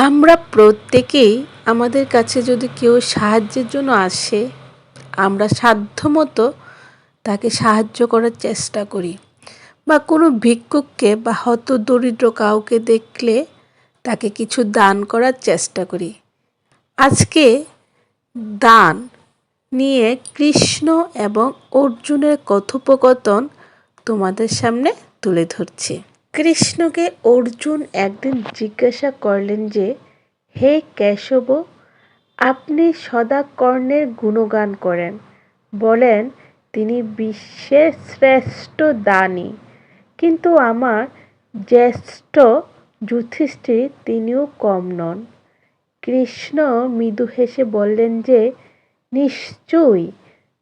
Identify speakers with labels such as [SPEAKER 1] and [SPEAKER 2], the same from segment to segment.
[SPEAKER 1] আমরা প্রত্যেকেই আমাদের কাছে যদি কেউ সাহায্যের জন্য আসে, আমরা সাধ্যমতো তাকে সাহায্য করার চেষ্টা করি, বা কোনো ভিক্ষুককে বা হতদরিদ্র কাউকে দেখলে তাকে কিছু দান করার চেষ্টা করি। আজকে দান নিয়ে কৃষ্ণ এবং অর্জুনের কথোপকথন তোমাদের সামনে তুলে ধরছি। কৃষ্ণকে অর্জুন একদিন জিজ্ঞাসা করলেন যে, হে কেশব, আপনি সদা কর্ণের গুণগান করেন, বলেন তিনি বিশ্বের শ্রেষ্ঠ দানী, কিন্তু আমার জ্যেষ্ঠ যুধিষ্ঠির তিনিও কম নন। কৃষ্ণ মৃদু হেসে বললেন যে, নিশ্চয়ই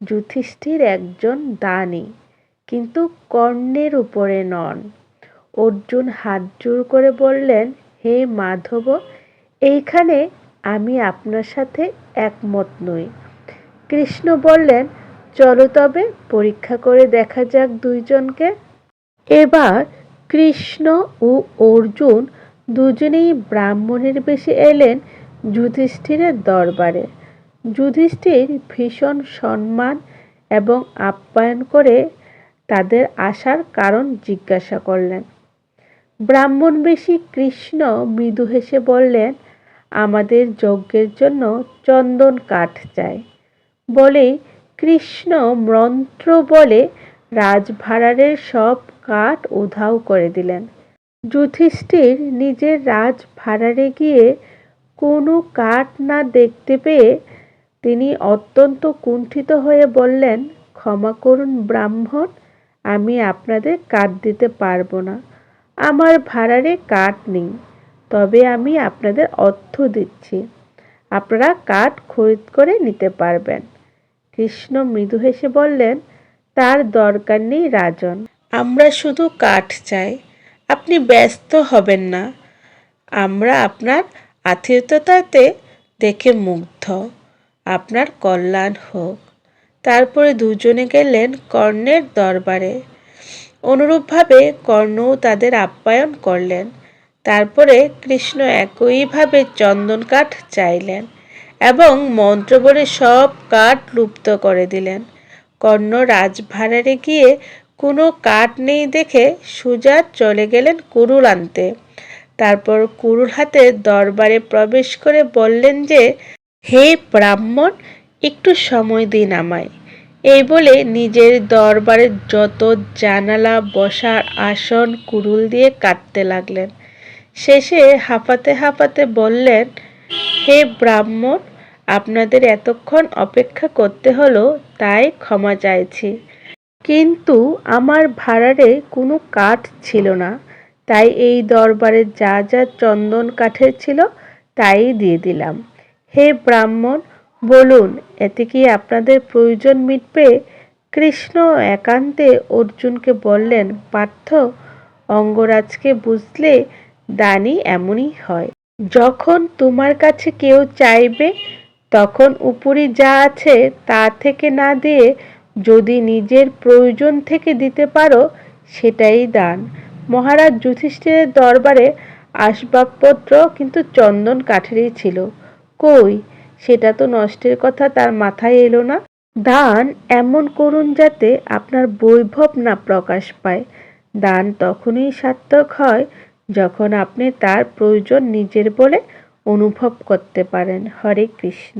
[SPEAKER 1] যুধিষ্ঠির একজন দানী, কিন্তু কর্ণের উপরে নন। অর্জুন হাত জোড় করে বললেন, হে মাধব, এইখানে আমি আপনার সাথে একমত নই। কৃষ্ণ বললেন, চলো তবে পরীক্ষা করে দেখা যাক দুইজনকে। এবার কৃষ্ণ ও অর্জুন দুজনেই ব্রাহ্মণের বেশে এলেন যুধিষ্ঠিরের দরবারে। যুধিষ্ঠির ভীষণ সম্মান এবং আপ্যায়ন করে তাদের আসার কারণ জিজ্ঞাসা করলেন। ব্রাহ্মণবেশী কৃষ্ণ মৃদু হেসে বললেন, আমাদের যজ্ঞের জন্য চন্দন কাঠ চাই। বলেই কৃষ্ণ মন্ত্র বলে রাজভাঁড়ারের সব কাঠ উধাও করে দিলেন। যুধিষ্ঠির নিজের রাজভাঁড়ারে গিয়ে কোনো কাঠ না দেখতে পেয়ে তিনি অত্যন্ত কুণ্ঠিত হয়ে বললেন, ক্ষমা করুন ব্রাহ্মণ, আমি আপনাদের কাঠ দিতে পারবো না। আমার ভাঁড়ারে কাঠ নেই, তবে আমি আপনাদের অর্থ দিচ্ছি, আপনারা কাঠ খরিদ করে নিতে পারবেন। কৃষ্ণ মৃদু হেসে বললেন, তার দরকার নেই রাজন, আমরা শুধু কাঠ চাই, আপনি ব্যস্ত হবেন না, আমরা আপনার আতিথেয়তাতে দেখে মুগ্ধ, আপনার কল্যাণ হোক। তারপরে দুজনে গেলেন কর্ণের দরবারে। অনুরূপভাবে কর্ণও তাদের আপ্যায়ন করলেন। তারপরে কৃষ্ণ একইভাবে চন্দন কাঠ চাইলেন এবং মন্ত্র বলে সব কাঠ লুপ্ত করে দিলেন। কর্ণ রাজভাঁড়ারে গিয়ে কোনো কাঠ নেই দেখে সোজা চলে গেলেন কুড়ুল আনতে। তারপর কুড়ুল হাতে দরবারে প্রবেশ করে বললেন যে, হে ব্রাহ্মণ, একটু সময় দিন আমায়। এই বলে নিজের দরবারের যত জানালা, বসার আসন কুড়ুল দিয়ে কাটতে লাগলেন। শেষে হাঁপাতে হাঁপাতে বললেন, হে ব্রাহ্মণ, আপনাদের এতক্ষণ অপেক্ষা করতে হলো, তাই ক্ষমা চাইছি, কিন্তু আমার ভাঁড়ারে কোনো কাঠ ছিল না, তাই এই দরবারে যা যা চন্দন কাঠের ছিল তাই দিয়ে দিলাম। হে ব্রাহ্মণ, বলুন, এতে কি আপনাদের প্রয়োজন মিটবে? কৃষ্ণ একান্তে অর্জুনকে বললেন, পার্থ, অঙ্গরাজকে বুঝলে দানী এমনই হয়। যখন তোমার কাছে কেউ চাইবে, তখন উপরি যা আছে তা থেকে না দিয়ে যদি নিজের প্রয়োজন থেকে দিতে পারো, সেটাই দান। মহারাজ যুধিষ্ঠিরের দরবারে আসবাবপত্র কিন্তু চন্দন কাঠেরই ছিল। কই, সেটা তো নষ্টের কথা তার মাথায় এলো না। দান এমন করুন যাতে আপনার বৈভব না প্রকাশ পায়। দান তখনই সার্থক হয় যখন আপনি তার প্রয়োজন নিজের বলে অনুভব করতে পারেন। হরে কৃষ্ণ।